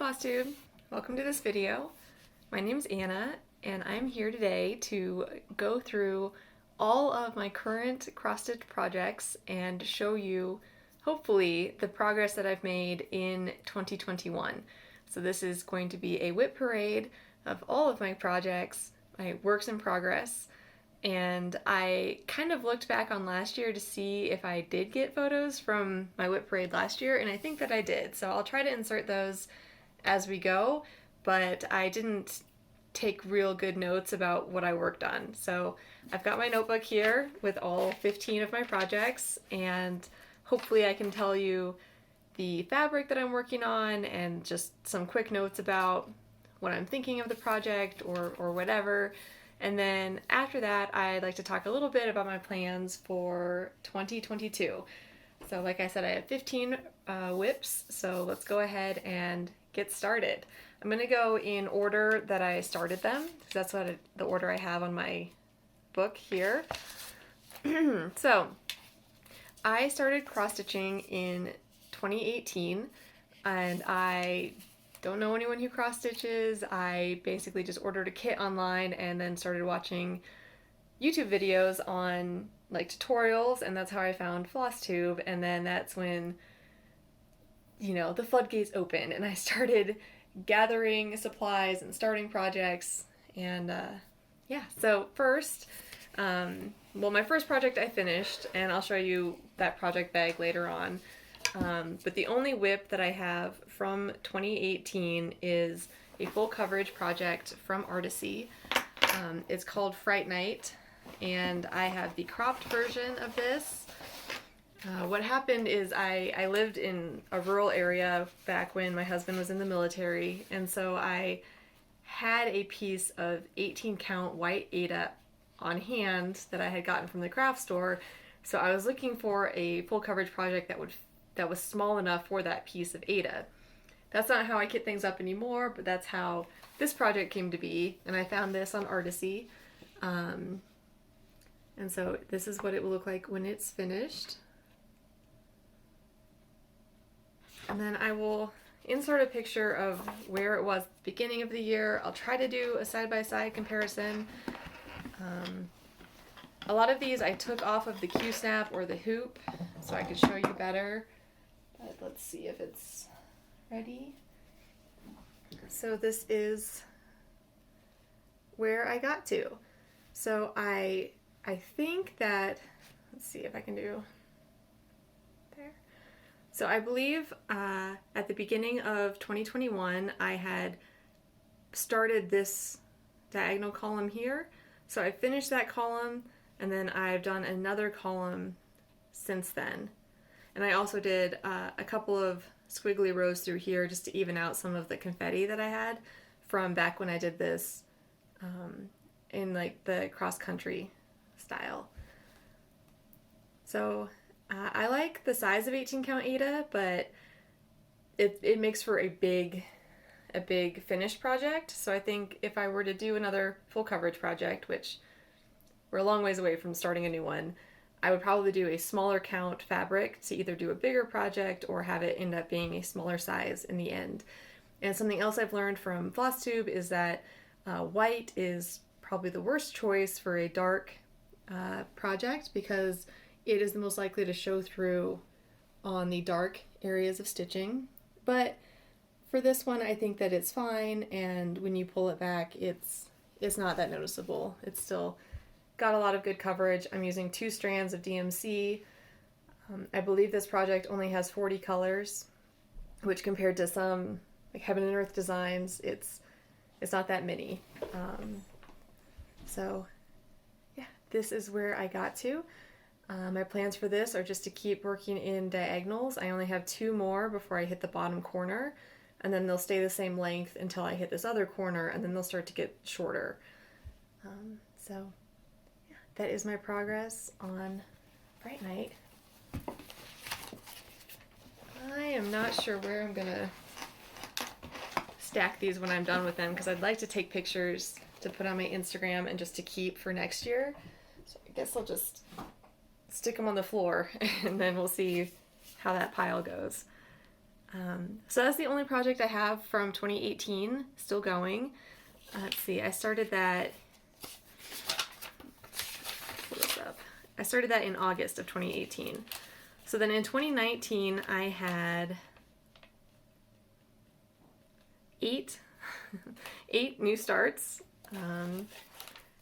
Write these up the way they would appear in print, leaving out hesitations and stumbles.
Flosstube! Welcome to this video. My name's Anna and I'm here today to go through all of my current cross-stitch projects and show you, hopefully, the progress that I've made in 2021. So this is going to be a WIP parade of all of my projects, my works in progress, and I kind of looked back on last year to see if I did get photos from my WIP parade last year, and I think that I did. So I'll try to insert those as we go, but I didn't take real good notes about what I worked on. So I've got my notebook here with all 15 of my projects, and hopefully I can tell you the fabric that I'm working on and just some quick notes about what I'm thinking of the project or whatever. And then after that, I'd like to talk a little bit about my plans for 2022. So like I said, I have 15 WIPs, so let's go ahead and get started. I'm going to go in order that I started them, because that's the order I have on my book here. So I started cross-stitching in 2018, and I don't know anyone who cross stitches. I basically just ordered a kit online and then started watching YouTube videos on like tutorials, and that's how I found Flosstube. And then that's when, you know, the floodgates opened and I started gathering supplies and starting projects. And yeah, so first, well, my first project I finished, and I'll show you that project bag later on. But the only WIP that I have from 2018 is a full coverage project from Artisy. It's called Fright Night, and I have the cropped version of this. What happened is I lived in a rural area back when my husband was in the military, and so I had a piece of 18 count white Aida on hand that I had gotten from the craft store. So I was looking for a full coverage project that was small enough for that piece of Aida. That's not how I kit things up anymore, but that's how this project came to be, and I found this on Artisy. And so this is what it will look like when it's finished. And then I will insert a picture of where it was at the beginning of the year. I'll try to do a side-by-side comparison. A lot of these I took off of the Q-snap or the hoop so I could show you better. But let's see if it's ready. So this is where I got to. So I think that, let's see if I can do there. So I believe at the beginning of 2021 I had started this diagonal column here. So I finished that column, and then I've done another column since then. And I also did a couple of squiggly rows through here just to even out some of the confetti that I had from back when I did this in like the cross-country style. So I like the size of 18 count Aida, but it makes for a big finished project. So I think if I were to do another full coverage project, which we're a long ways away from starting a new one, I would probably do a smaller count fabric to either do a bigger project or have it end up being a smaller size in the end. And something else I've learned from Flosstube is that white is probably the worst choice for a dark project, because it is the most likely to show through on the dark areas of stitching. But for this one, I think that it's fine, and when you pull it back, it's not that noticeable. It's still got a lot of good coverage. I'm using 2 strands of DMC. I believe this project only has 40 colors, which compared to some like Heaven and Earth designs, it's not that many. So yeah, this is where I got to. My plans for this are just to keep working in diagonals. I only have 2 more before I hit the bottom corner, and then they'll stay the same length until I hit this other corner, and then they'll start to get shorter. So yeah, that is my progress on Fright Night. I am not sure where I'm gonna stack these when I'm done with them, because I'd like to take pictures to put on my Instagram and just to keep for next year. So I guess I'll just stick them on the floor and then we'll see how that pile goes. So that's the only project I have from 2018, still going. Let's see, I started that, pull this up. I started that in August of 2018. So then in 2019, I had eight new starts,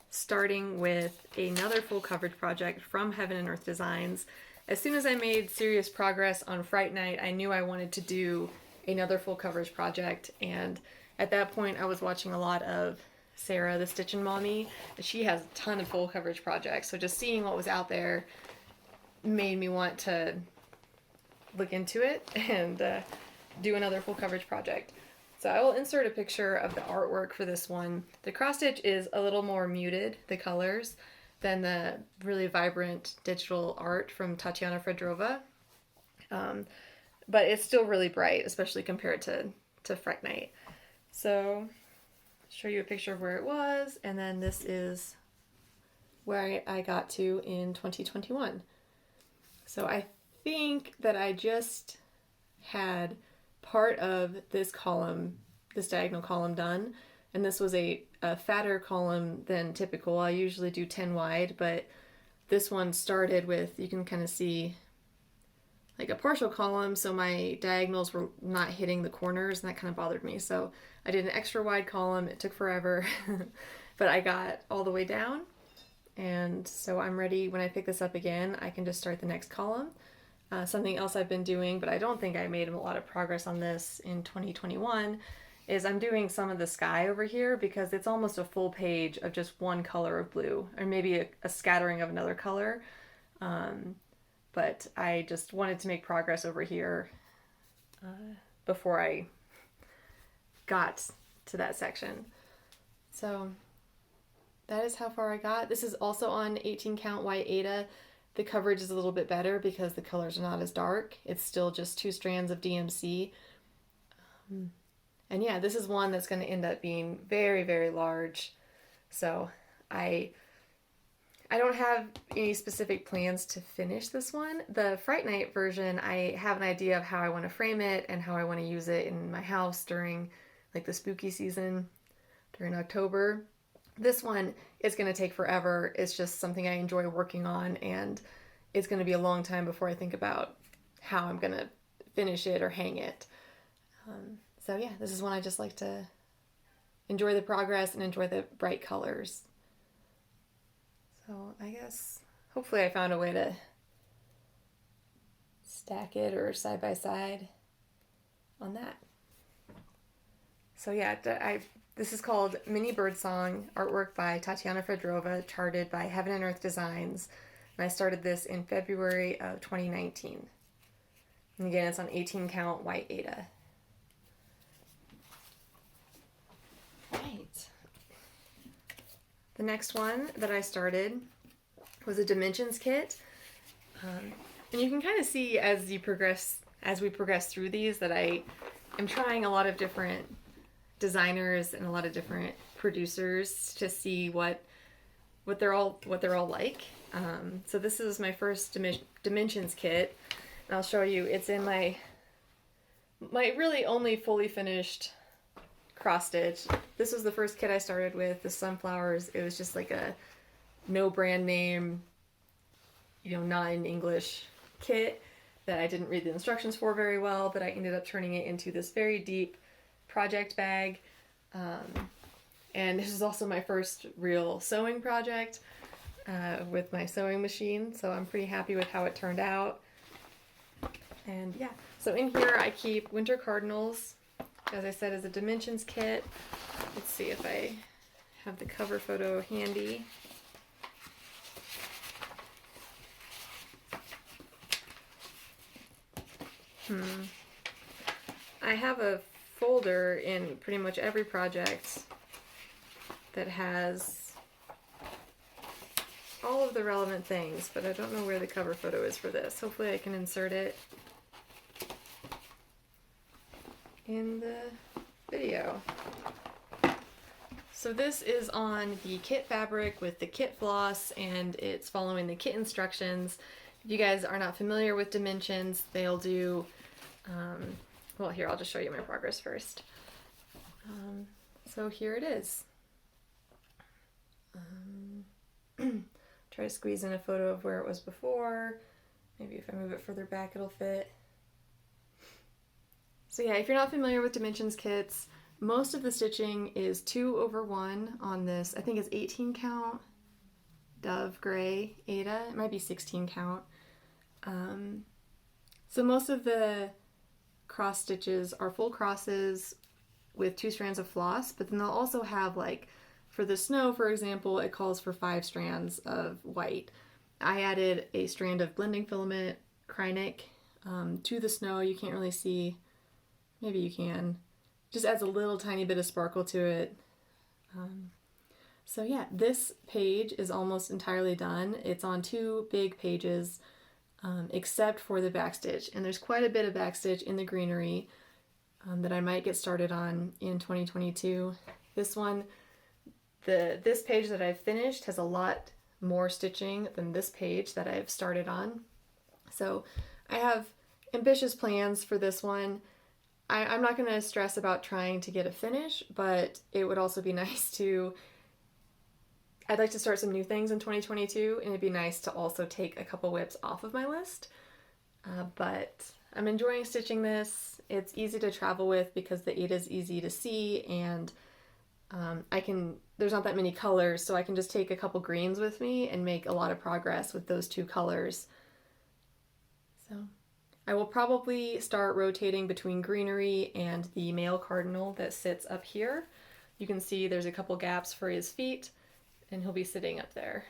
starting with another full coverage project from Heaven and Earth Designs. As soon as I made serious progress on Fright Night, I knew I wanted to do another full coverage project, and at that point I was watching a lot of Sarah, the Stitchin' Mommy. She has a ton of full coverage projects, so just seeing what was out there made me want to look into it and do another full coverage project. So I will insert a picture of the artwork for this one. The cross stitch is a little more muted, the colors, than the really vibrant digital art from Tatiana Frederova. But it's still really bright, especially compared to Fright Night. So show you a picture of where it was, and then this is where I got to in 2021. So I think that I just had part of this column, this diagonal column done, and this was a fatter column than typical. I usually do 10 wide, but this one started with, you can kind of see like a partial column, so my diagonals were not hitting the corners, and that kind of bothered me. So I did an extra wide column. It took forever, but I got all the way down, and so I'm ready. When I pick this up again, I can just start the next column. Something else I've been doing, but I don't think I made a lot of progress on this in 2021, is I'm doing some of the sky over here because it's almost a full page of just one color of blue, or maybe a scattering of another color. But I just wanted to make progress over here before I got to that section. So that is how far I got. This is also on 18 count white Aida. The coverage is a little bit better because the colors are not as dark. It's still just 2 strands of DMC. And yeah, this is one that's going to end up being very, very large. So I don't have any specific plans to finish this one. The Fright Night version, I have an idea of how I want to frame it and how I want to use it in my house during like the spooky season, during October. This one is going to take forever. It's just something I enjoy working on, and it's going to be a long time before I think about how I'm going to finish it or hang it. So yeah, this is one I just like to enjoy the progress and enjoy the bright colors. So I guess hopefully I found a way to stack it or side by side on that. So yeah, this is called Mini Birdsong, artwork by Tatiana Frederova, charted by Heaven and Earth Designs. And I started this in February of 2019. And again, it's on 18 count white Aida. Right. The next one that I started was a dimensions kit. And you can kind of see as we progress through these that I am trying a lot of different designers and a lot of different producers to see what they're all like. So this is my first dimensions kit, and I'll show you. It's in my really only fully finished cross stitch. This was the first kit I started with, the sunflowers. It was just like a no brand name, not in English kit that I didn't read the instructions for very well, but I ended up turning it into this very deep project bag. And this is also my first real sewing project with my sewing machine, so I'm pretty happy with how it turned out. And yeah, so in here I keep winter cardinals, as I said, as a dimensions kit. Let's see if I have the cover photo handy. I have a folder in pretty much every project that has all of the relevant things, but I don't know where the cover photo is for this. Hopefully I can insert it in the video. So this is on the kit fabric with the kit floss, and it's following the kit instructions. If you guys are not familiar with dimensions, they'll do well, here, I'll just show you my progress first. So here it is. Try to squeeze in a photo of where it was before. Maybe if I move it further back, it'll fit. So yeah, if you're not familiar with dimensions kits, most of the stitching is 2/1 on this. I think it's 18 count Dove Gray Ada. It might be 16 count. So most of the cross stitches are full crosses with 2 strands of floss, but then they'll also have, like, for the snow, for example, it calls for 5 strands of white. I added a strand of blending filament Krynic to the snow. You can't really see, maybe you can. Just adds a little tiny bit of sparkle to it. So yeah, this page is almost entirely done. It's on 2 big pages, except for the backstitch. And there's quite a bit of backstitch in the greenery that I might get started on in 2022. This one, this page that I've finished has a lot more stitching than this page that I've started on. So I have ambitious plans for this one. I'm not going to stress about trying to get a finish, but it would also be nice to, I'd like to start some new things in 2022, and it'd be nice to also take a couple WIPs off of my list. But I'm enjoying stitching this. It's easy to travel with because the Ada is easy to see, and there's not that many colors, so I can just take a couple greens with me and make a lot of progress with those 2 colors. So I will probably start rotating between greenery and the male cardinal that sits up here. You can see there's a couple gaps for his feet, and he'll be sitting up there.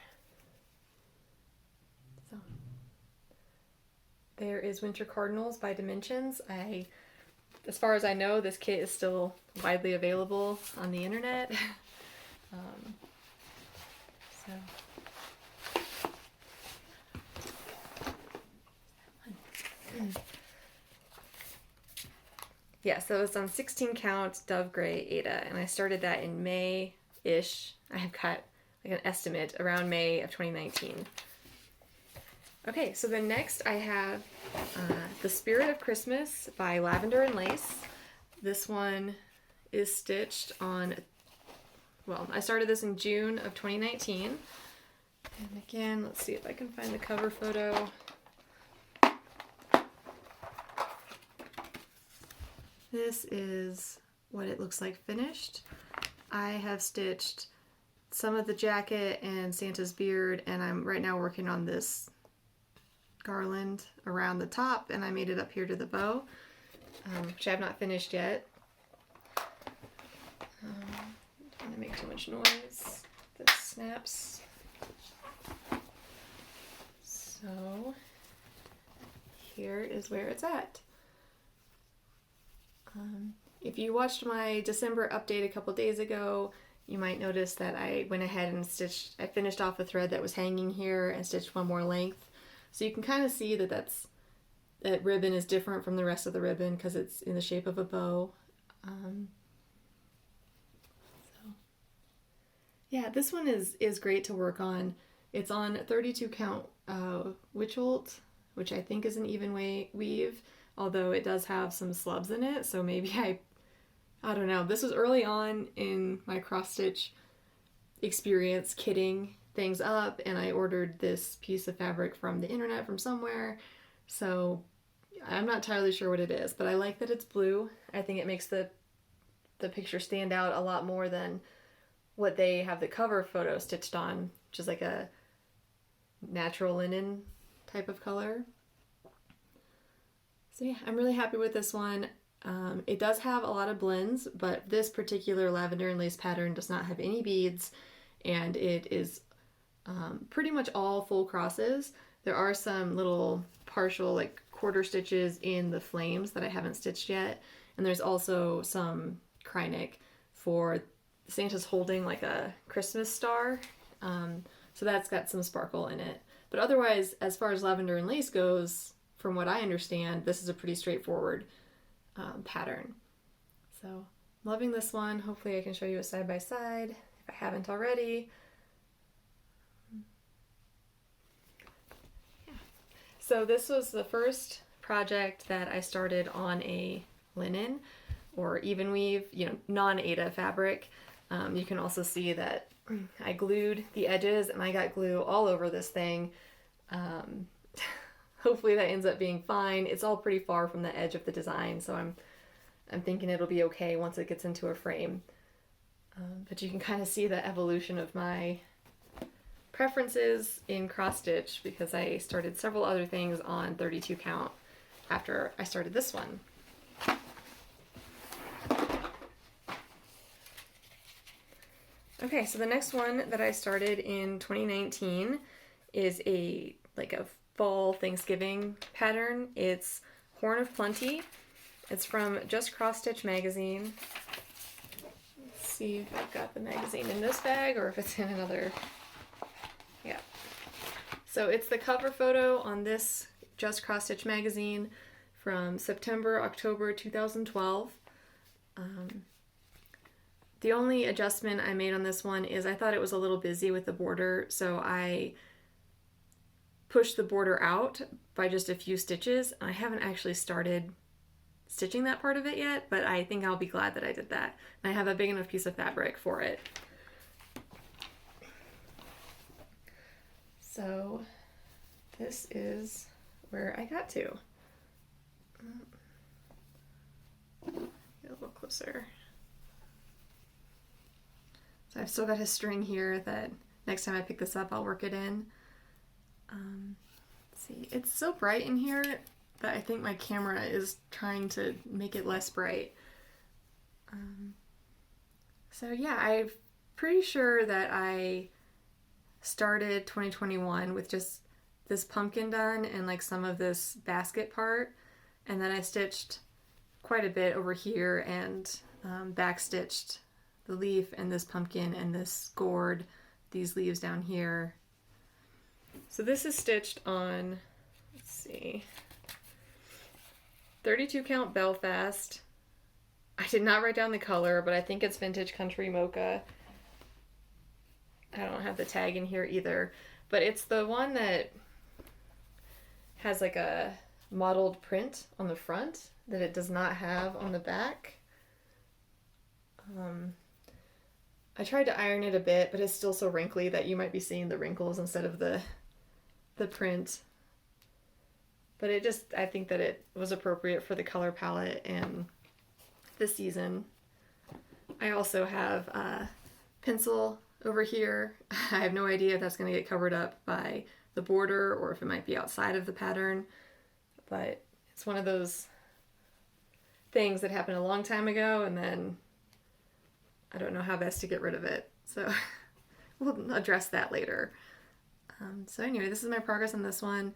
So there is Winter Cardinals by Dimensions. As far as I know, this kit is still widely available on the internet. Yeah, so it's on 16 count Dove Gray Ada, and I started that in May-ish. I've got like an estimate around May of 2019. Okay, so then next I have The Spirit of Christmas by Lavender and Lace. This one is stitched on, well, I started this in June of 2019. And again, let's see if I can find the cover photo. This is what it looks like finished. I have stitched some of the jacket and Santa's beard, and I'm right now working on this garland around the top, and I made it up here to the bow, which I have not finished yet. Don't want to make too much noise. This snaps. So here is where it's at. If you watched my December update a couple days ago, you might notice that I went ahead and I finished off a thread that was hanging here and stitched one more length. So you can kind of see that that ribbon is different from the rest of the ribbon because it's in the shape of a bow. Yeah, this one is great to work on. It's on 32 count Witcholt, which I think is an even weave, although it does have some slubs in it, so maybe I don't know. This was early on in my cross stitch experience kitting things up, and I ordered this piece of fabric from the internet from somewhere, so I'm not entirely sure what it is, but I like that it's blue. I think it makes the picture stand out a lot more than what they have the cover photo stitched on, which is like a natural linen type of color. So yeah, I'm really happy with this one. It does have a lot of blends, but this particular lavender and lace pattern does not have any beads, and it is pretty much all full crosses. There are some little partial like quarter stitches in the flames that I haven't stitched yet, and there's also some Krynic for Santa's holding like a Christmas star, so that's got some sparkle in it. But otherwise, as far as lavender and lace goes, from what I understand, this is a pretty straightforward pattern. So loving this one. Hopefully I can show you a side by side if I haven't already. Yeah. So this was the first project that I started on a linen or even weave, you know, non-Aida fabric. You can also see that I glued the edges and I got glue all over this thing. Hopefully that ends up being fine. It's all pretty far from the edge of the design, so I'm thinking it'll be okay once it gets into a frame. But you can kind of see the evolution of my preferences in cross stitch because I started several other things on 32 count after I started this one. Okay, so the next one that I started in 2019 is a fall Thanksgiving pattern. It's Horn of Plenty. It's from Just Cross Stitch magazine. Let's see if I've got the magazine in this bag or if it's in another. Yeah. So it's the cover photo on this Just Cross Stitch magazine from September-October 2012. The only adjustment I made on this one is I thought it was a little busy with the border, so I pushed the border out by just a few stitches. I haven't actually started stitching that part of it yet, but I think I'll be glad that I did that. And I have a big enough piece of fabric for it. So this is where I got to. Get a little closer. So I've still got a string here that next time I pick this up, I'll work it in. Let's see, it's so bright in here that I think my camera is trying to make it less bright. So yeah, I'm pretty sure that I started 2021 with just this pumpkin done and like some of this basket part, and then I stitched quite a bit over here and back stitched the leaf and this pumpkin and this gourd, these leaves down here. So this is stitched on, let's see, 32 count Belfast. I did not write down the color, but I think it's Vintage Country Mocha. I don't have the tag in here either, but it's the one that has like a mottled print on the front that it does not have on the back. I tried to iron it a bit, but it's still so wrinkly that you might be seeing the wrinkles instead of the print. But it just, I think that it was appropriate for the color palette and the season. I also have a pencil over here. I have no idea if that's going to get covered up by the border or if it might be outside of the pattern, but it's one of those things that happened a long time ago and then I don't know how best to get rid of it, so we'll address that later. So anyway, this is my progress on this one.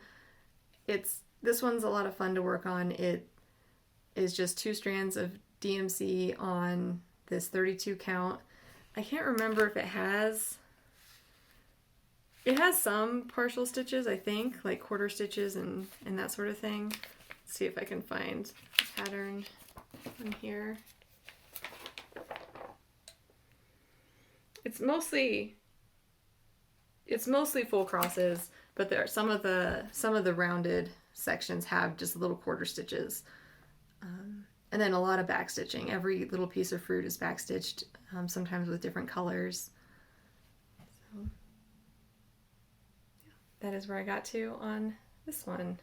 This one's a lot of fun to work on. It is just 2 strands of DMC on this 32 count. I can't remember if it has some partial stitches, I think, like quarter stitches and that sort of thing. Let's see if I can find a pattern in here. It's mostly full crosses, but there are some of the rounded sections have just little quarter stitches, and then a lot of back stitching. Every little piece of fruit is back stitched, sometimes with different colors. So yeah, that is where I got to on this one.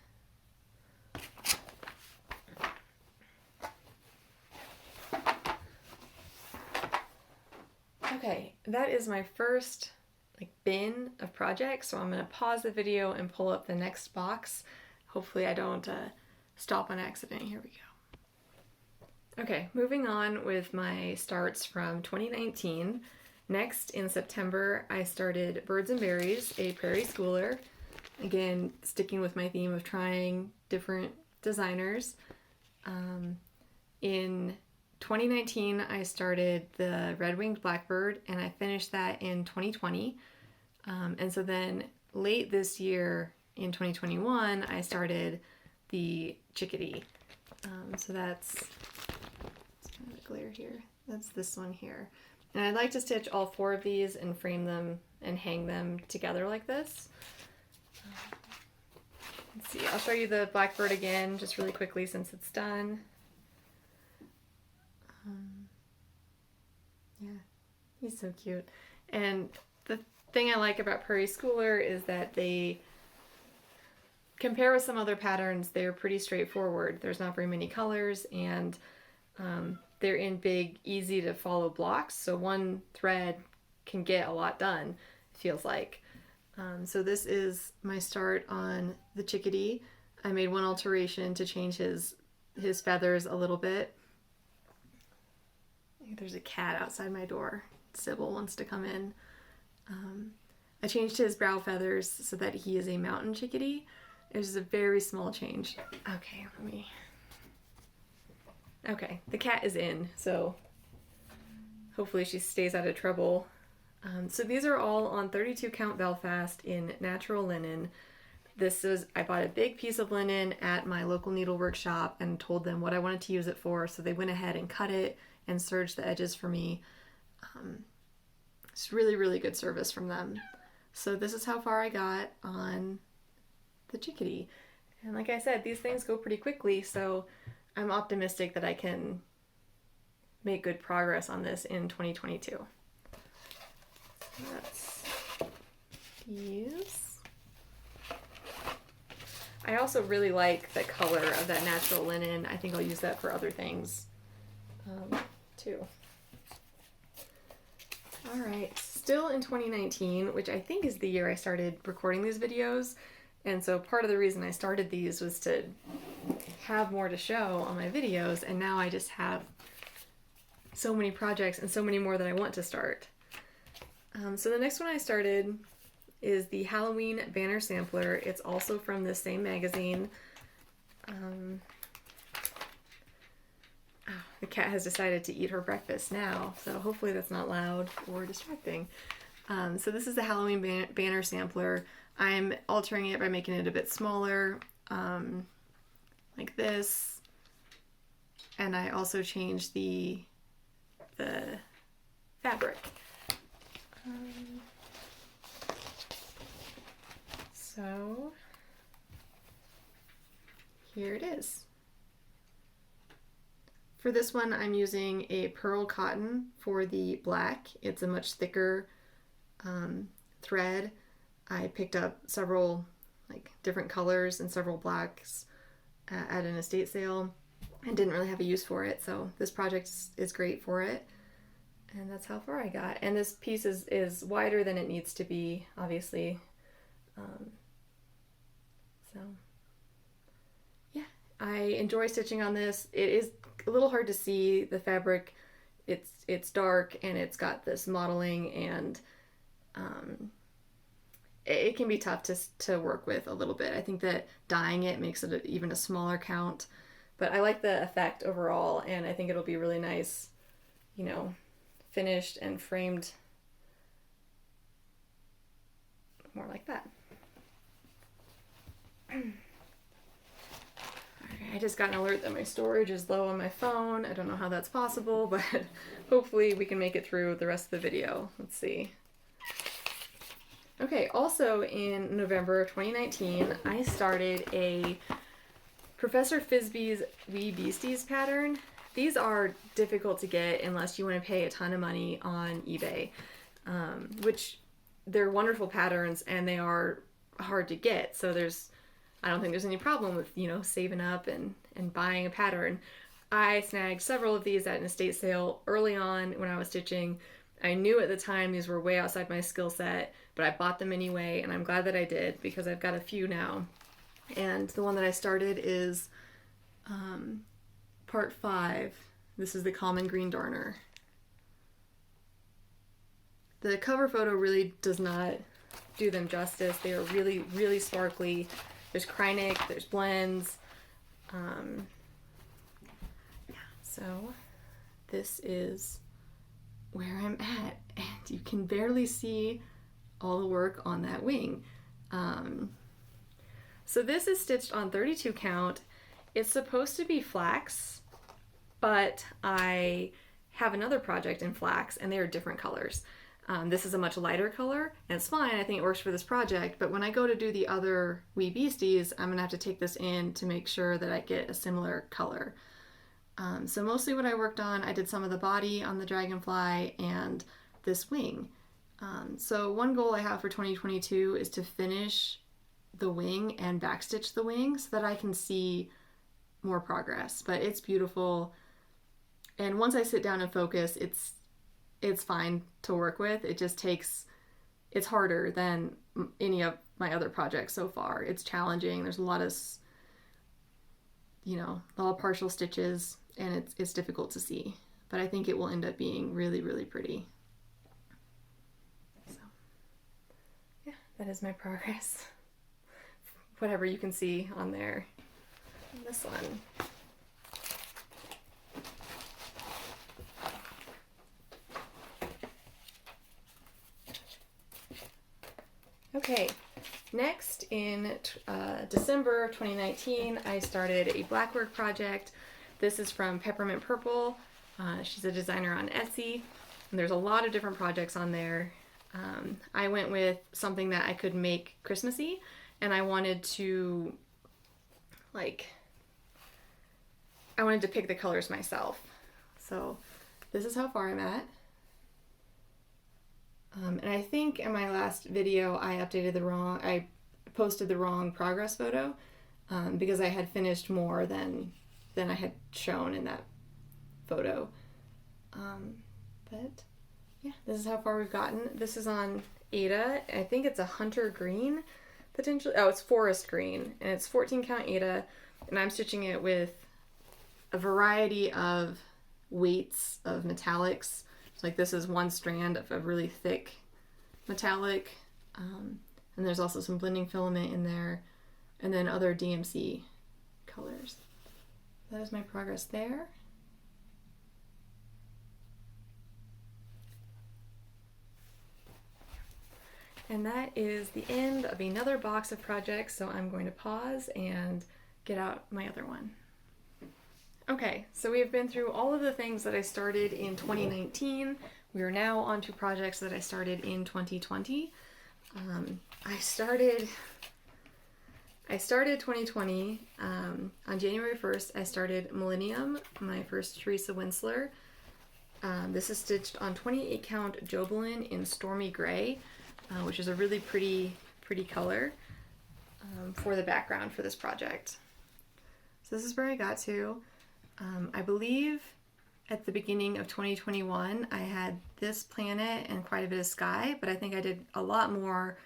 Okay, that is my first bin of projects, so I'm going to pause the video and pull up the next box. Hopefully I don't stop on accident. Here we go. Okay, moving on with my starts from 2019. Next, in September, I started Birds and Berries, a prairie schooler. Again, sticking with my theme of trying different designers. In 2019, I started the Red-Winged Blackbird, and I finished that in 2020. And so then late this year, in 2021, I started the Chickadee. So that's kind of a glare here. That's this one here. And I'd like to stitch all 4 of these and frame them and hang them together like this. Let's see, I'll show you the Blackbird again just really quickly since it's done. Yeah, he's so cute. And the thing I like about Prairie Schooler is that they compare with some other patterns, they're pretty straightforward. There's not very many colors, and they're in big, easy to follow blocks, so one thread can get a lot done, it feels like. So this is my start on the Chickadee. I made one alteration to change his feathers a little bit. There's a cat outside my door. Sybil wants to come in. I changed his brow feathers so that he is a mountain chickadee. It was a very small change. Okay, Okay, the cat is in, so hopefully she stays out of trouble. So these are all on 32 count Belfast in natural linen. I bought a big piece of linen at my local needlework shop and told them what I wanted to use it for, so they went ahead and cut it and serged the edges for me. It's really, really good service from them. So this is how far I got on the Chickadee. And like I said, these things go pretty quickly, so I'm optimistic that I can make good progress on this in 2022. That's these. I also really like the color of that natural linen. I think I'll use that for other things too. All right, still in 2019, which I think is the year I started recording these videos. And so part of the reason I started these was to have more to show on my videos, and now I just have so many projects and so many more that I want to start. So the next one I started is the Halloween banner sampler. It's also from the same magazine. The cat has decided to eat her breakfast now, so hopefully that's not loud or distracting. So this is the Halloween banner sampler. I'm altering it by making it a bit smaller, like this. And I also changed the fabric. So here it is. For this one, I'm using a pearl cotton for the black. It's a much thicker thread. I picked up several different colors and several blacks at an estate sale and didn't really have a use for it, so this project is great for it. And that's how far I got. And this piece is wider than it needs to be, obviously. So yeah, I enjoy stitching on this. It is a little hard to see the fabric. It's dark and it's got this modeling, and it can be tough to work with a little bit. I think that dyeing it makes it even a smaller count, but I like the effect overall, and I think it'll be really nice, you know, finished and framed more like that. I just got an alert that my storage is low on my phone. I don't know how that's possible, but hopefully we can make it through the rest of the video. Let's see. Okay, also in November of 2019, I started a Professor Frisbee's Wee Beasties pattern. These are difficult to get unless you want to pay a ton of money on eBay, which they're wonderful patterns and they are hard to get. So I don't think there's any problem with, you know, saving up and buying a pattern. I snagged several of these at an estate sale early on when I was stitching. I knew at the time these were way outside my skill set, but I bought them anyway, and I'm glad that I did because I've got a few now. And the one that I started is part 5. This is the Common Green Darner. The cover photo really does not do them justice. They are really, really sparkly. There's Krynic, there's blends. Yeah, so this is where I'm at, and you can barely see all the work on that wing. So this is stitched on 32 count. It's supposed to be flax, but I have another project in flax and they are different colors. This is a much lighter color, and it's fine. I think it works for this project, but when I go to do the other Wee Beasties, I'm gonna have to take this in to make sure that I get a similar color. So mostly what I worked on, I did some of the body on the dragonfly and this wing. So one goal I have for 2022 is to finish the wing and backstitch the wing so that I can see more progress. But it's beautiful. And once I sit down and focus, it's fine to work with. It just takes, it's harder than any of my other projects so far. It's challenging. There's a lot of, all partial stitches, and it's difficult to see. But I think it will end up being really, really pretty. So, yeah, that is my progress. Whatever you can see on there. And this one. Okay, next in December of 2019, I started a blackwork project. This is from Peppermint Purple. She's a designer on Etsy, and there's a lot of different projects on there. I went with something that I could make Christmassy, and I wanted to pick the colors myself. So this is how far I'm at. And I think in my last video I posted the wrong progress photo because I had finished more than I had shown in that photo. But yeah, this is how far we've gotten. This is on Aida. I think it's a hunter green, potentially. Oh, it's forest green, and it's 14 count Aida, and I'm stitching it with a variety of weights of metallics. So like this is one strand of a really thick metallic, and there's also some blending filament in there, and then other DMC colors. That is my progress there. And that is the end of another box of projects, so I'm going to pause and get out my other one. Okay, so we have been through all of the things that I started in 2019. We are now on to projects that I started in 2020. I started 2020 on January 1st. I started Millennium, my first Teresa Winsler. This is stitched on 28 count Jobelin in Stormy Gray, which is a really pretty color for the background for this project. So this is where I got to. I believe at the beginning of 2021 I had this planet and quite a bit of sky, but I think I did a lot more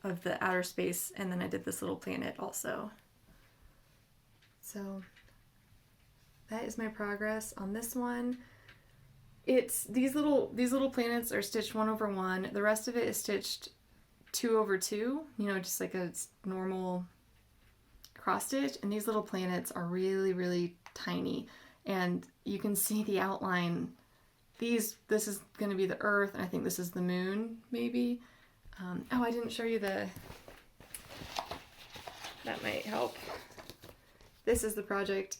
of the outer space, and then I did this little planet also. So that is my progress on this one. It's these little planets are stitched 1/1. The rest of it is stitched 2/2, just like a normal cross stitch, and these little planets are really, really tiny, and you can see the outline. This is going to be the Earth, and I think this is the Moon, maybe. Oh, I didn't show you that might help. This is the project.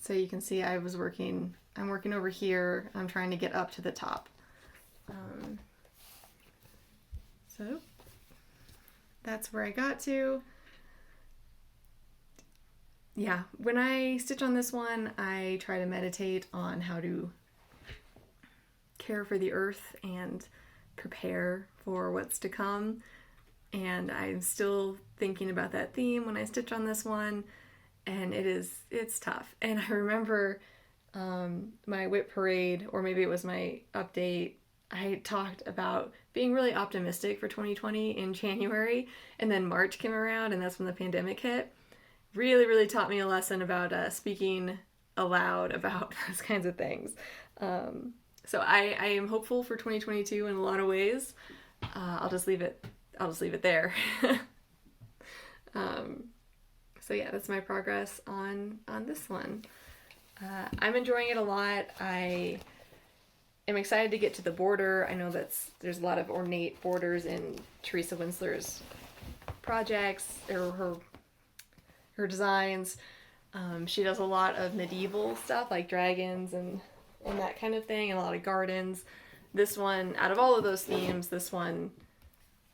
So you can see I'm working over here. I'm trying to get up to the top. So that's where I got to. Yeah, when I stitch on this one, I try to meditate on how to care for the earth and prepare for what's to come. And I'm still thinking about that theme when I stitch on this one, and it's tough. And I remember my WIP Parade, or maybe it was my update, I talked about being really optimistic for 2020 in January, and then March came around, and that's when the pandemic hit. Really, really taught me a lesson about speaking aloud about those kinds of things. So I am hopeful for 2022 in a lot of ways. I'll just leave it there. So yeah, that's my progress on this one. I'm enjoying it a lot. I am excited to get to the border. I know there's a lot of ornate borders in Teresa Winsler's projects, or her designs. She does a lot of medieval stuff like dragons and that kind of thing, and a lot of gardens. This one, out of all of those themes, this one,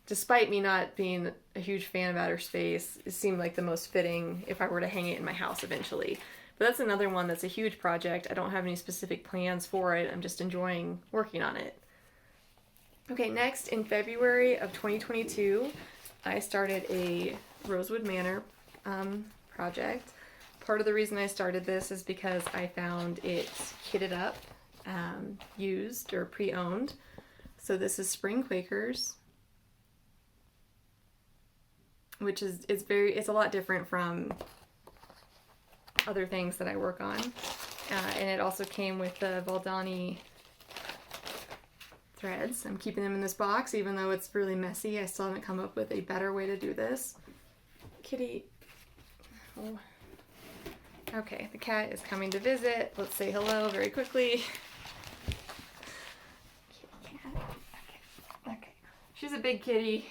despite me not being a huge fan of outer space, it seemed like the most fitting if I were to hang it in my house eventually. But that's another one that's a huge project. I don't have any specific plans for it. I'm just enjoying working on it. Okay, next in February of 2022, I started a Rosewood Manor project. Part of the reason I started this is because I found it kitted up, used or pre-owned. So this is Spring Quakers, which is it's a lot different from other things that I work on. And it also came with the Valdani threads. I'm keeping them in this box, even though it's really messy. I still haven't come up with a better way to do this. Kitty. Oh. Okay, the cat is coming to visit. Let's say hello very quickly. Kitty cat. Okay. She's a big kitty.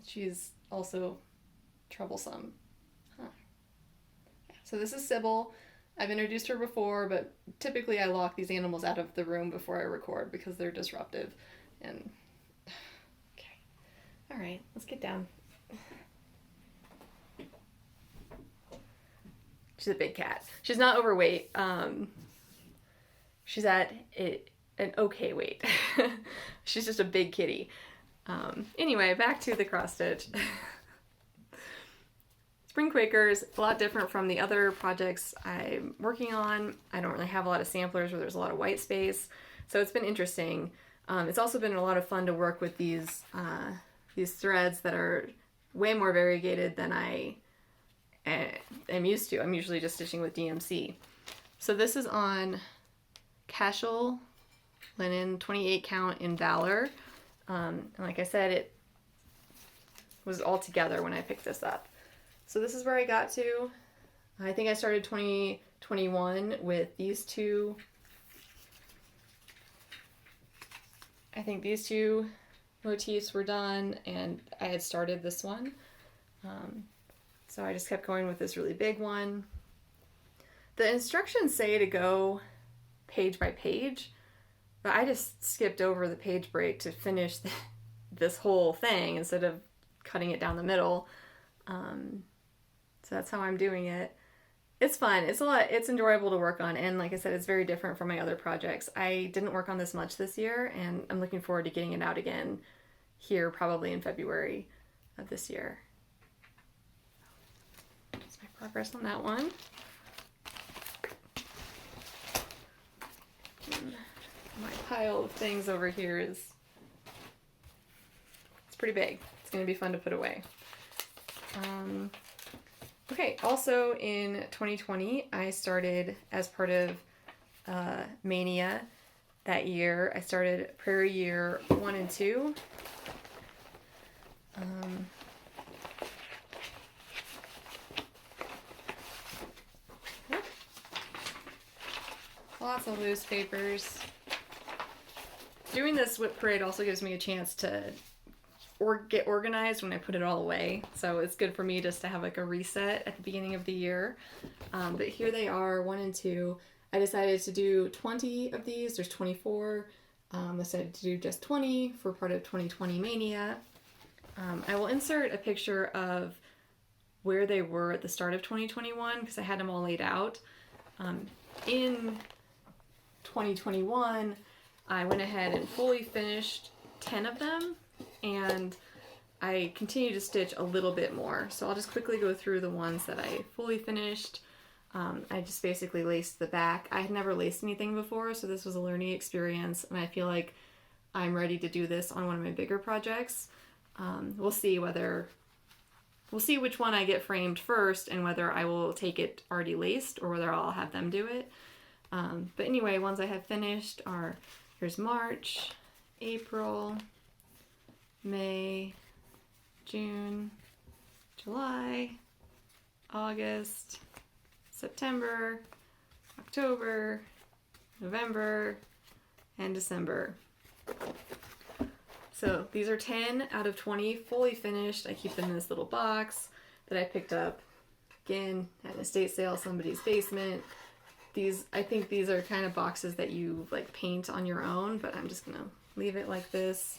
She's also troublesome. So this is Sybil. I've introduced her before, but typically I lock these animals out of the room before I record because they're disruptive. And okay, all right, let's get down. She's a big cat. She's not overweight. She's at an okay weight. She's just a big kitty. Anyway, back to the cross stitch. Spring Quakers, a lot different from the other projects I'm working on. I don't really have a lot of samplers where there's a lot of white space, so it's been interesting. It's also been a lot of fun to work with these threads that are way more variegated than I am used to. I'm usually just stitching with DMC. So this is on Cashel linen 28 count in Valor. And like I said, it was all together when I picked this up. So this is where I got to. I think I started 2021 with these two. I think these two motifs were done, and I had started this one. So I just kept going with this really big one. The instructions say to go page by page, but I just skipped over the page break to finish this whole thing instead of cutting it down the middle. So that's how I'm doing it. It's fun. It's enjoyable to work on. And like I said, it's very different from my other projects. I didn't work on this much this year, and I'm looking forward to getting it out again here probably in February of this year. That's my progress on that one. And my pile of things over here it's pretty big. It's going to be fun to put away. Okay, also in 2020, I started as part of Mania that year. I started Prairie Year 1 and 2. Lots of loose papers. Doing this WIP Parade also gives me a chance to get organized when I put it all away. So it's good for me just to have like a reset at the beginning of the year. But here they are, 1 and 2. I decided to do 20 of these. There's 24. I decided to do just 20 for part of 2020 Mania. I will insert a picture of where they were at the start of 2021 because I had them all laid out. In 2021, I went ahead and fully finished 10 of them, and I continue to stitch a little bit more. So I'll just quickly go through the ones that I fully finished. I just basically laced the back. I had never laced anything before, so this was a learning experience, and I feel like I'm ready to do this on one of my bigger projects. We'll see which one I get framed first and whether I will take it already laced or whether I'll have them do it. But anyway, ones I have finished are, here's March, April, May, June, July, August, September, October, November, and December. So these are 10 out of 20 fully finished. I keep them in this little box that I picked up, again, at an estate sale, somebody's basement. I think these are kind of boxes that you like paint on your own, but I'm just gonna leave it like this.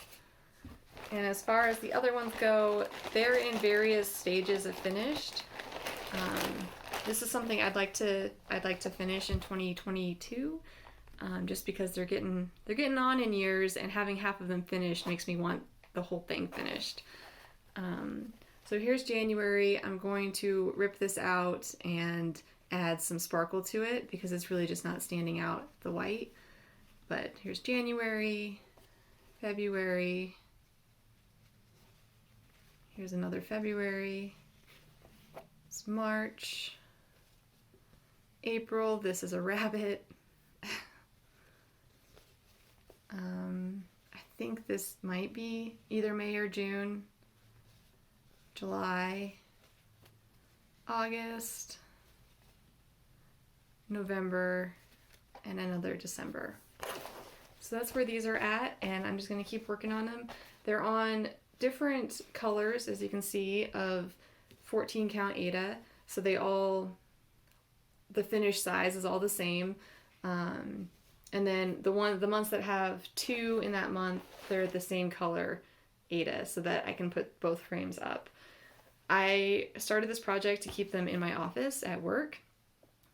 And as far as the other ones go, they're in various stages of finished. This is something I'd like to finish in 2022, just because they're getting on in years, and having half of them finished makes me want the whole thing finished. So here's January. I'm going to rip this out and add some sparkle to it because it's really just not standing out the white. But here's January, February, here's another February, it's March, April, this is a rabbit. I think this might be either May or June, July, August, November, and another December. So that's where these are at, and I'm just going to keep working on them. They're on different colors, as you can see, of 14 count Aida, so the finished size is all the same. And then the months that have 2 in that month, they're the same color Aida, so that I can put both frames up. I started this project to keep them in my office at work,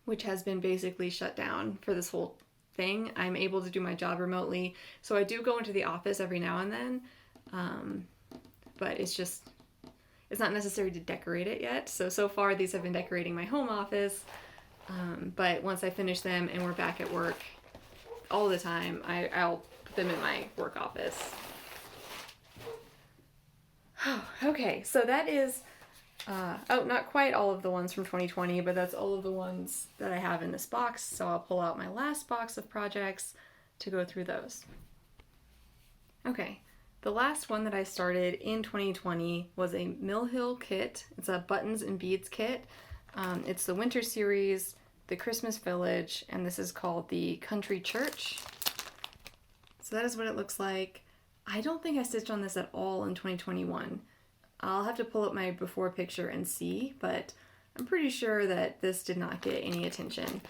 which has been basically shut down for this whole thing. I'm able to do my job remotely, so I do go into the office every now and then, but it's not necessary to decorate it yet. So far these have been decorating my home office, but once I finish them and we're back at work all the time, I'll put them in my work office. Okay, so that is not quite all of the ones from 2020, but that's all of the ones that I have in this box. So I'll pull out my last box of projects to go through those. Okay, the last one that I started in 2020 was a Mill Hill kit. It's a buttons and beads kit. It's the winter series, the Christmas village, and this is called the Country Church. So that is what it looks like. I don't think I stitched on this at all in 2021. I'll have to pull up my before picture and see, but I'm pretty sure that this did not get any attention.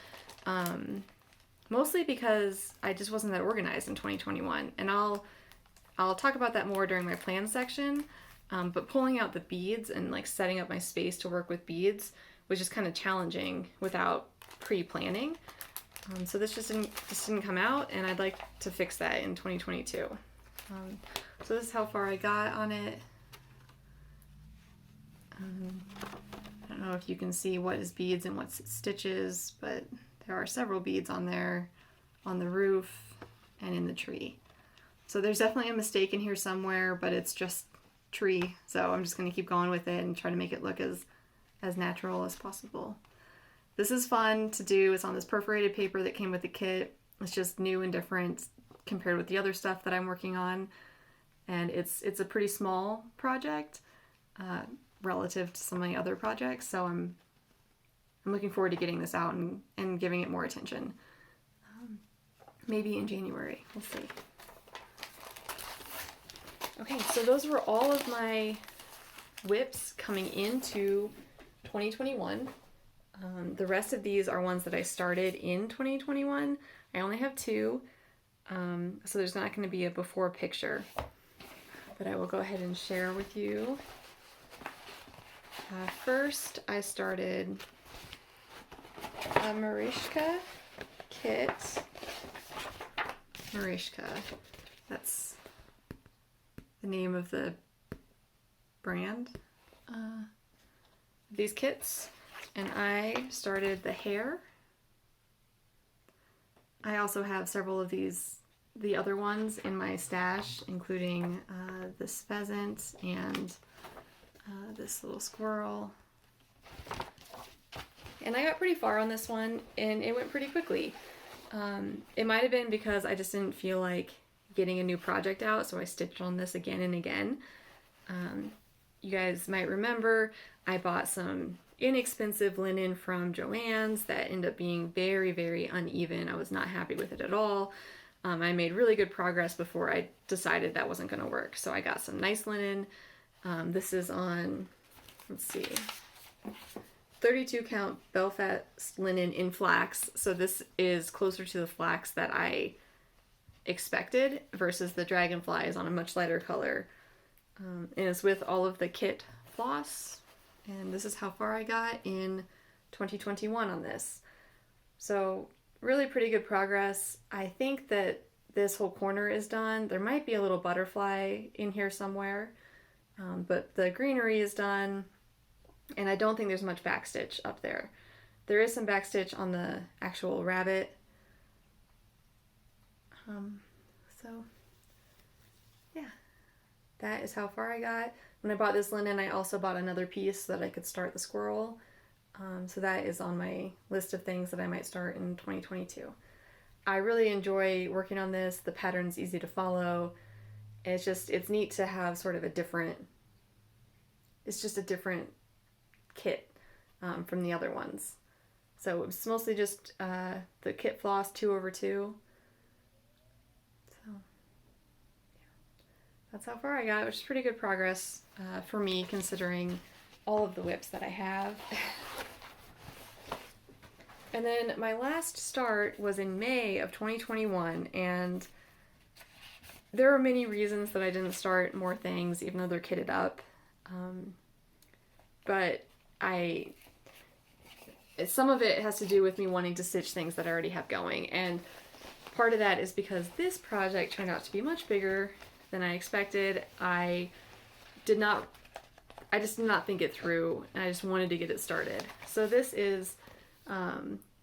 Mostly because I just wasn't that organized in 2021, and I'll talk about that more during my plan section, but pulling out the beads and like setting up my space to work with beads was just kind of challenging without pre-planning. So this didn't come out, and I'd like to fix that in 2022. So this is how far I got on it. I don't know if you can see what is beads and what's stitches, but there are several beads on there, on the roof and in the tree. So there's definitely a mistake in here somewhere, but it's just tree. So I'm just going to keep going with it and try to make it look as natural as possible. This is fun to do. It's on this perforated paper that came with the kit. It's just new and different compared with the other stuff that I'm working on. And it's a pretty small project relative to some of my other projects. So I'm looking forward to getting this out and giving it more attention. Maybe in January. We'll see. Okay, so those were all of my WIPs coming into 2021. The rest of these are ones that I started in 2021. I only have 2, so there's not going to be a before picture, but I will go ahead and share with you. First, I started a Marishka kit. Marishka, that's the name of the brand. These kits. And I started the hair. I also have several of the other ones in my stash, including this pheasant and this little squirrel. And I got pretty far on this one, and it went pretty quickly. It might have been because I just didn't feel like getting a new project out, so I stitched on this again and again. You guys might remember I bought some inexpensive linen from Joann's that ended up being very, very uneven. I was not happy with it at all. I made really good progress before I decided that wasn't going to work. So I got some nice linen. This is on, let's see, 32 count Belfast linen in flax. So this is closer to the flax that I expected versus the Dragonfly is on a much lighter color. And it's with all of the kit floss and this is how far I got in 2021 on this. So really pretty good progress. I think that this whole corner is done. There might be a little butterfly in here somewhere, but the greenery is done, and I don't think there's much backstitch up there. There is some backstitch on the actual rabbit. So yeah, that is how far I got. When I bought this linen, I also bought another piece so that I could start the squirrel. So that is on my list of things that I might start in 2022. I really enjoy working on this. The pattern's easy to follow. It's neat to have sort of a different kit from the other ones. So it's mostly just the kit floss 2/2. So yeah, that's how far I got, which is pretty good progress for me considering all of the WIPs that I have. And then my last start was in May of 2021, and there are many reasons that I didn't start more things, even though they're kitted up. But some of it has to do with me wanting to stitch things that I already have going, and part of that is because this project turned out to be much bigger than I expected. I just did not think it through, and I just wanted to get it started. So this is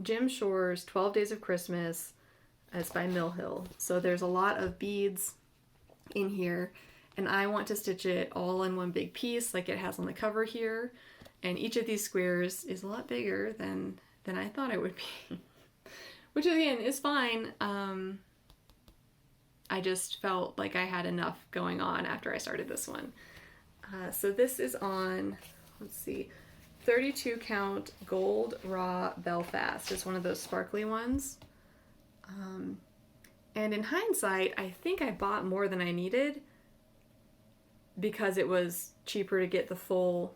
Jim Shore's 12 Days of Christmas. It's by Mill Hill. So there's a lot of beads in here, and I want to stitch it all in one big piece like it has on the cover here. And each of these squares is a lot bigger than I thought it would be, which again is fine. I just felt like I had enough going on after I started this one. So this is on, let's see, 32 count gold raw Belfast. It's one of those sparkly ones. And in hindsight, I think I bought more than I needed because it was cheaper to get the full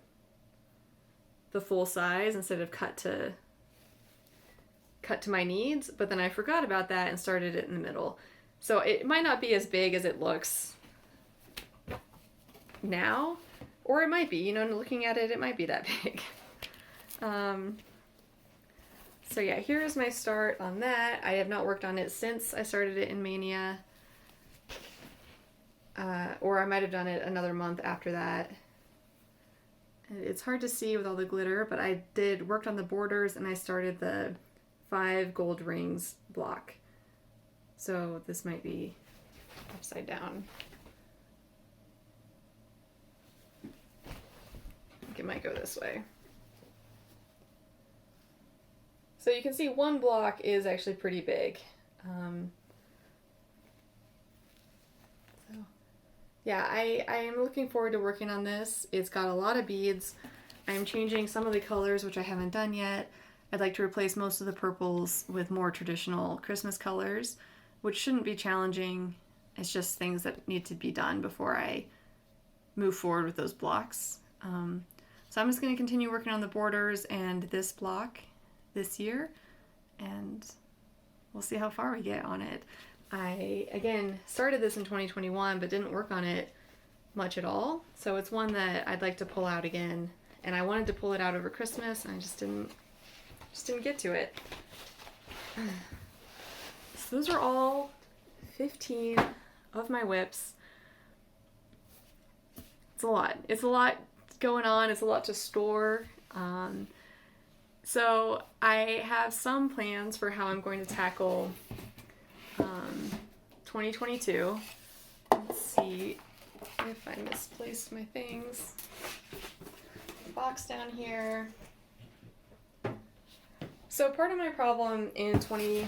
size instead of cut to my needs. But then I forgot about that and started it in the middle. So it might not be as big as it looks now, or it might be, you know, looking at it, it might be that big. So yeah, here's my start on that. I have not worked on it since I started it in Mania, or I might have done it another month after that. It's hard to see with all the glitter, but I worked on the borders, and I started the 5 gold rings block. So this might be upside down. I think it might go this way. So you can see one block is actually pretty big. So yeah, I am looking forward to working on this. It's got a lot of beads. I'm changing some of the colors, which I haven't done yet. I'd like to replace most of the purples with more traditional Christmas colors, which shouldn't be challenging. It's just things that need to be done before I move forward with those blocks. So I'm just going to continue working on the borders and this block this year, and we'll see how far we get on it. I, again, started this in 2021, but didn't work on it much at all. So it's one that I'd like to pull out again, and I wanted to pull it out over Christmas, and I just didn't get to it. So those are all 15 of my WIPs. It's a lot. It's a lot going on. It's a lot to store. So I have some plans for how I'm going to tackle 2022. Let's see if I misplaced my things. Box down here. So part of my problem in okay,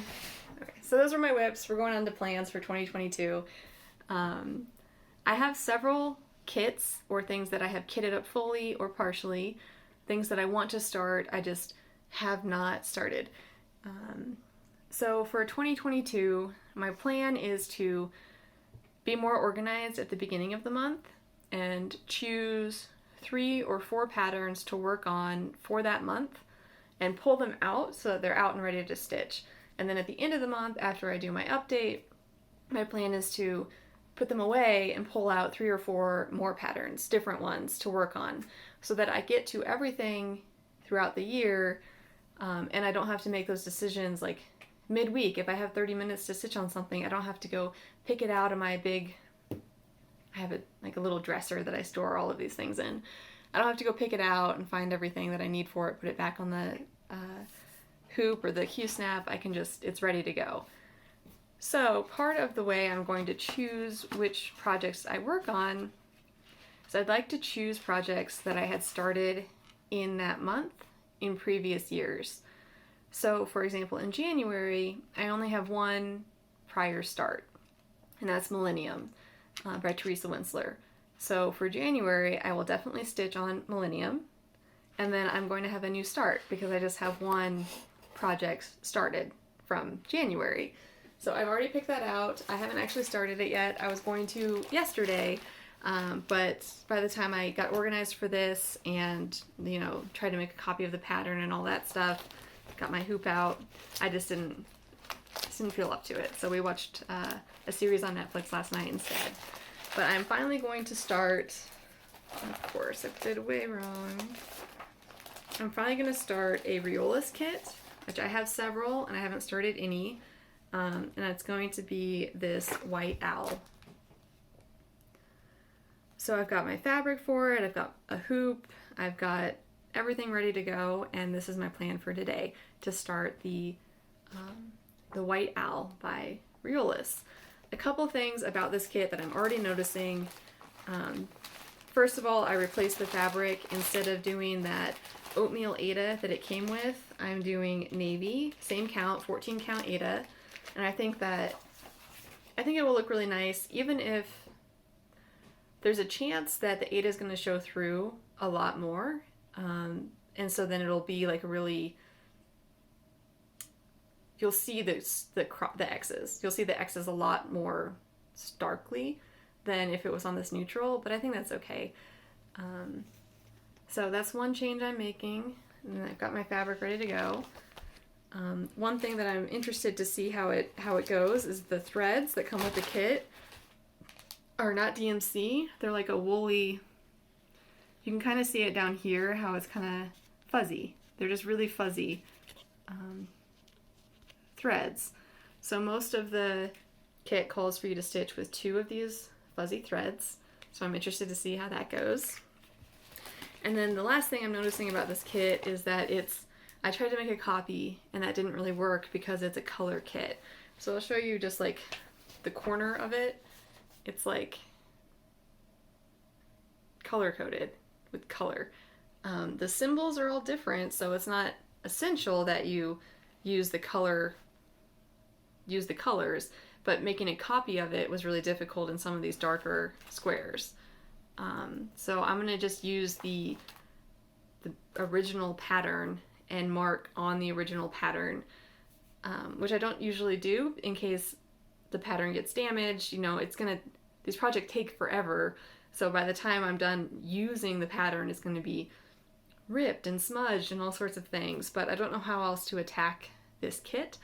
so those are my WIPs. We're going on to plans for 2022. I have several kits or things that I have kitted up fully or partially, things that I want to start. I just have not started. So for 2022, my plan is to be more organized at the beginning of the month and choose 3 or 4 patterns to work on for that month and pull them out so that they're out and ready to stitch. And then at the end of the month, after I do my update, my plan is to put them away and pull out 3 or 4 more patterns, different ones to work on, so that I get to everything throughout the year, and I don't have to make those decisions like midweek. If I have 30 minutes to stitch on something, I don't have to go pick it out of my big, I have like a little dresser that I store all of these things in. I don't have to go pick it out and find everything that I need for it, put it back on the hoop or the Q-snap. I can just, it's ready to go. So part of the way I'm going to choose which projects I work on is I'd like to choose projects that I had started in that month in previous years. So for example, in January, I only have one prior start, and that's Millennium by Teresa Winsler. So for January, I will definitely stitch on Millennium, and then I'm going to have a new start because I just have one project started from January. So I've already picked that out. I haven't actually started it yet. I was going to yesterday, but by the time I got organized for this and, you know, tried to make a copy of the pattern and all that stuff, got my hoop out, I just didn't feel up to it. So we watched a series on Netflix last night instead. But I'm finally going to start, of course, I did it way wrong. I'm finally going to start a Riolis kit, which I have several and I haven't started any. And it's going to be this white owl. So I've got my fabric for it, I've got a hoop, I've got everything ready to go, and this is my plan for today, to start the white owl by Riolis. A couple things about this kit that I'm already noticing. First of all, I replaced the fabric. Instead of doing that oatmeal Aida that it came with, I'm doing navy, same count, 14 count Aida. And I think it will look really nice, even if there's a chance that the Aida is going to show through a lot more. And so then it'll be like a really, you'll see the X's. You'll see the X's a lot more starkly than if it was on this neutral, but I think that's okay. So that's one change I'm making, and then I've got my fabric ready to go. One thing that I'm interested to see how it goes is the threads that come with the kit are not DMC. They're like a woolly, you can kind of see it down here, how it's kind of fuzzy. They're just really fuzzy threads. So most of the kit calls for you to stitch with 2 of these fuzzy threads. So I'm interested to see how that goes. And then the last thing I'm noticing about this kit is that I tried to make a copy and that didn't really work because it's a color kit. So I'll show you just like the corner of it. It's like color coded with color. The symbols are all different, so it's not essential that you use the colors, but making a copy of it was really difficult in some of these darker squares. So I'm gonna just use the original pattern and mark on the original pattern, which I don't usually do in case the pattern gets damaged. You know, these projects take forever, so by the time I'm done using the pattern, it's going to be ripped and smudged and all sorts of things, but I don't know how else to attack this kit.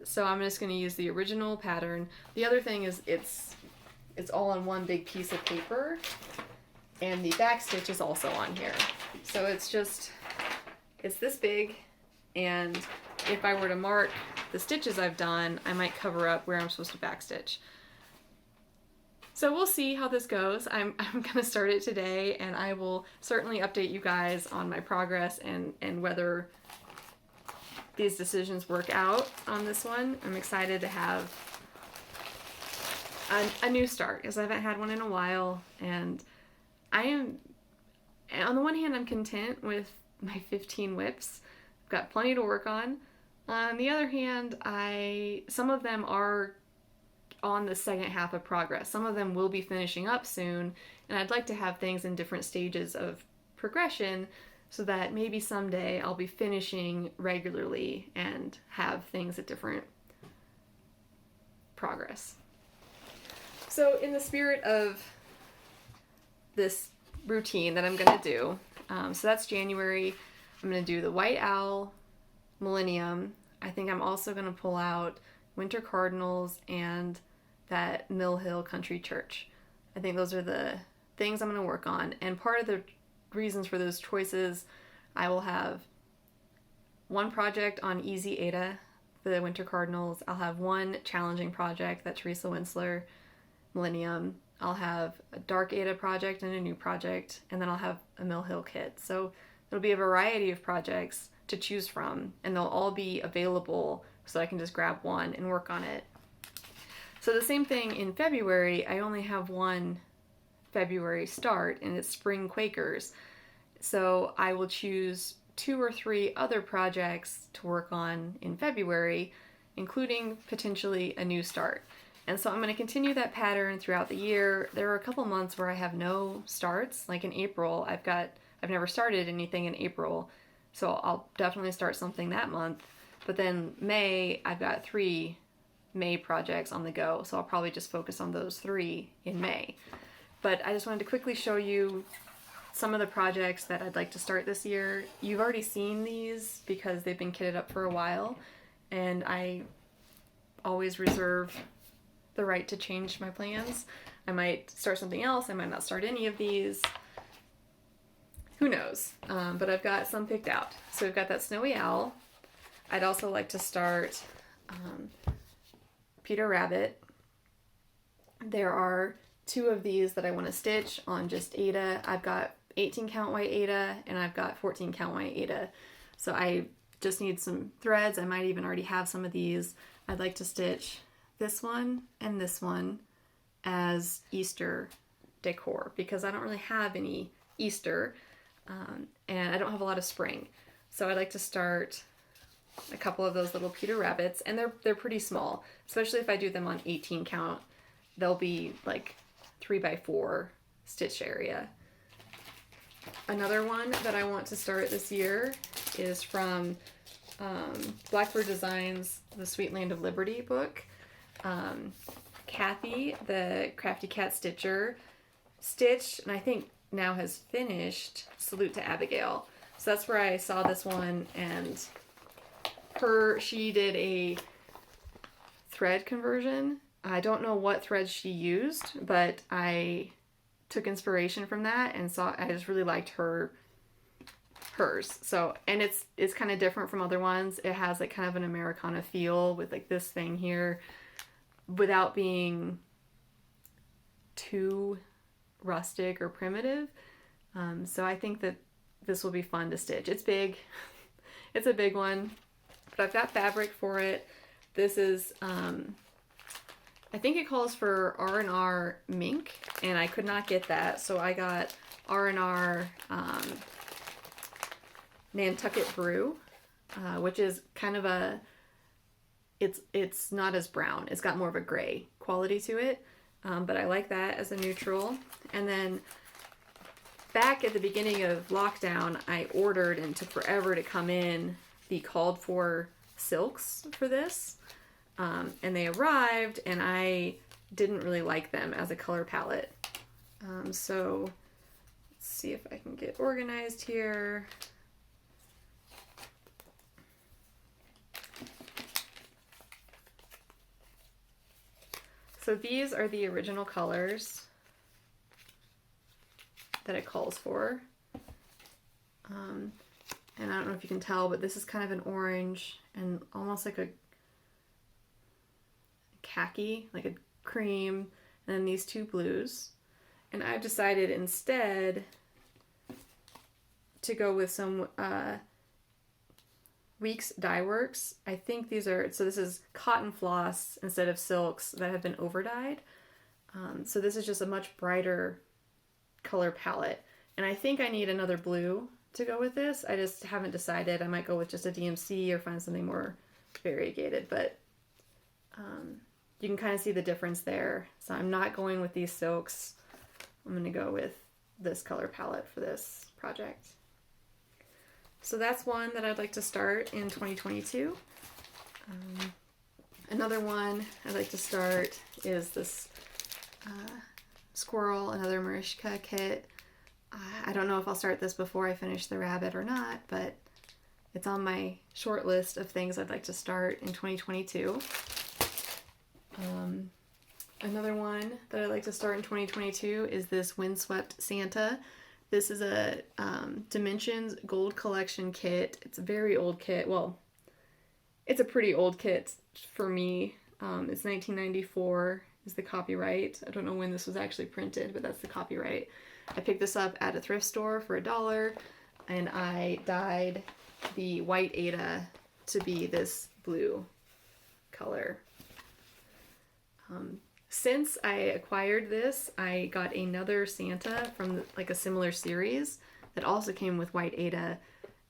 So I'm just going to use the original pattern. The other thing is it's all on one big piece of paper, and the back stitch is also on here. So it's this big, and if I were to mark the stitches I've done, I might cover up where I'm supposed to backstitch. So we'll see how this goes. I'm going to start it today, and I will certainly update you guys on my progress and whether these decisions work out on this one. I'm excited to have a new start, because I haven't had one in a while, and on the one hand, I'm content with my 15 WIPs. I've got plenty to work on. On the other hand, some of them are on the second half of progress. Some of them will be finishing up soon, and I'd like to have things in different stages of progression so that maybe someday I'll be finishing regularly and have things at different progress. So in the spirit of this routine that I'm going to do, so that's January. I'm going to do the White Owl, Millennium. I think I'm also going to pull out Winter Cardinals and that Mill Hill Country Church. I think those are the things I'm going to work on. And part of the reasons for those choices, I will have one project on Easy Ada, the Winter Cardinals. I'll have one challenging project, that Teresa Winsler Millennium. I'll have a Dark Ada project and a new project, and then I'll have a Mill Hill kit. So there'll be a variety of projects to choose from, and they'll all be available so I can just grab one and work on it. So the same thing in February, I only have one February start, and it's Spring Quakers. So I will choose 2 or 3 other projects to work on in February, including potentially a new start. And so I'm going to continue that pattern throughout the year. There are a couple months where I have no starts, like in April. I've never started anything in April, so I'll definitely start something that month. But then May, I've got 3 May projects on the go, so I'll probably just focus on those 3 in May. But I just wanted to quickly show you some of the projects that I'd like to start this year. You've already seen these because they've been kitted up for a while, and I always reserve the right to change my plans. I might start something else, I might not start any of these. Who knows? But I've got some picked out. So we've got that Snowy Owl. I'd also like to start Peter Rabbit. There are 2 of these that I want to stitch on just Ada. I've got 18 count white Ada, and I've got 14 count white Ada. So I just need some threads. I might even already have some of these. I'd like to stitch this one and this one as Easter decor because I don't really have any Easter, and I don't have a lot of spring. So I'd like to start a couple of those little Peter Rabbits, and they're pretty small, especially if I do them on 18 count. They'll be like 3x4 stitch area. Another one that I want to start this year is from Blackbird Designs, the Sweet Land of Liberty book. Kathy, the Crafty Cat Stitcher, stitched, and I think now has finished, Salute to Abigail. So that's where I saw this one, and she did a thread conversion. I don't know what threads she used, but I took inspiration from that and I just really liked hers. So, and it's kind of different from other ones. It has like kind of an Americana feel with like this thing here without being too rustic or primitive. So I think that this will be fun to stitch. It's big. It's a big one, but I've got fabric for it. This is, I think it calls for R&R mink, and I could not get that, so I got R&R Nantucket Brew, which is kind of a, it's not as brown. It's got more of a gray quality to it, but I like that as a neutral. And then back at the beginning of lockdown, I ordered, and took forever to come in, the called for silks for this. And they arrived, and I didn't really like them as a color palette. So let's see if I can get organized here. So these are the original colors that it calls for. And I don't know if you can tell, but this is kind of an orange and almost like a khaki, like a cream, and then these 2 blues. And I've decided instead to go with some Weeks Dye Works. I think these are, so this is cotton floss instead of silks that have been over dyed. So this is just a much brighter color palette. And I think I need another blue to go with this. I just haven't decided. I might go with just a DMC or find something more variegated, but you can kind of see the difference there. So I'm not going with these silks. I'm going to go with this color palette for this project. So that's one that I'd like to start in 2022. Another one I'd like to start is this squirrel, another Marishka kit. I don't know if I'll start this before I finish the rabbit or not, but it's on my short list of things I'd like to start in 2022. Another one that I'd like to start in 2022 is this Windswept Santa. This is a Dimensions Gold Collection kit. It's a very old kit. Well, it's a pretty old kit for me. It's 1994 is the copyright. I don't know when this was actually printed, but that's the copyright. I picked this up at a thrift store for $1, and I dyed the white Ada to be this blue color. Since I acquired this, I got another Santa from like a similar series that also came with white Ada.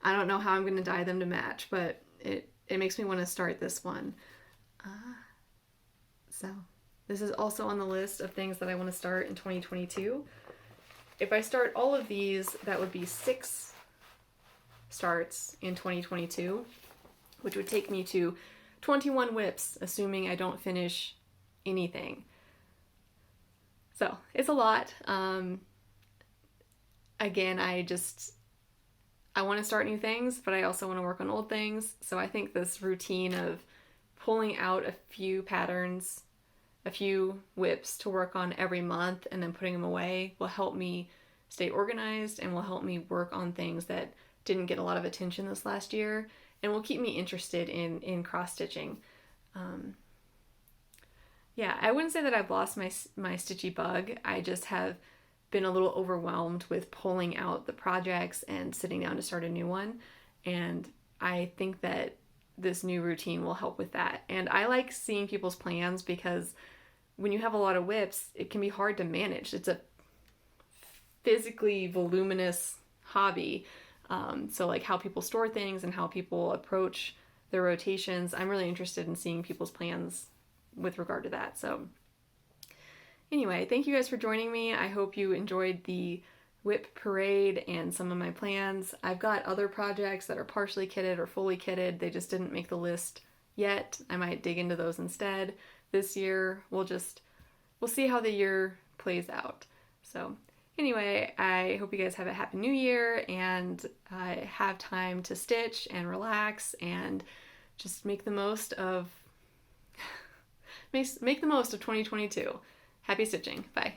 I don't know how I'm going to dye them to match, but it makes me want to start this one. So this is also on the list of things that I want to start in 2022. If I start all of these, that would be 6 starts in 2022, which would take me to 21 WIPs, assuming I don't finish anything. So it's a lot. Again, I want to start new things, but I also want to work on old things. So I think this routine of pulling out a few patterns, a few WIPs to work on every month and then putting them away will help me stay organized and will help me work on things that didn't get a lot of attention this last year and will keep me interested in cross-stitching. Yeah, I wouldn't say that I've lost my stitchy bug. I just have been a little overwhelmed with pulling out the projects and sitting down to start a new one. And I think that this new routine will help with that. And I like seeing people's plans because when you have a lot of WIPs, it can be hard to manage. It's a physically voluminous hobby. So like how people store things and how people approach their rotations, I'm really interested in seeing people's plans with regard to that. So anyway, thank you guys for joining me. I hope you enjoyed the WIP Parade and some of my plans. I've got other projects that are partially kitted or fully kitted. They just didn't make the list yet. I might dig into those instead. This year, we'll see how the year plays out. So anyway, I hope you guys have a happy new year and have time to stitch and relax and just make the most of 2022. Happy stitching. Bye.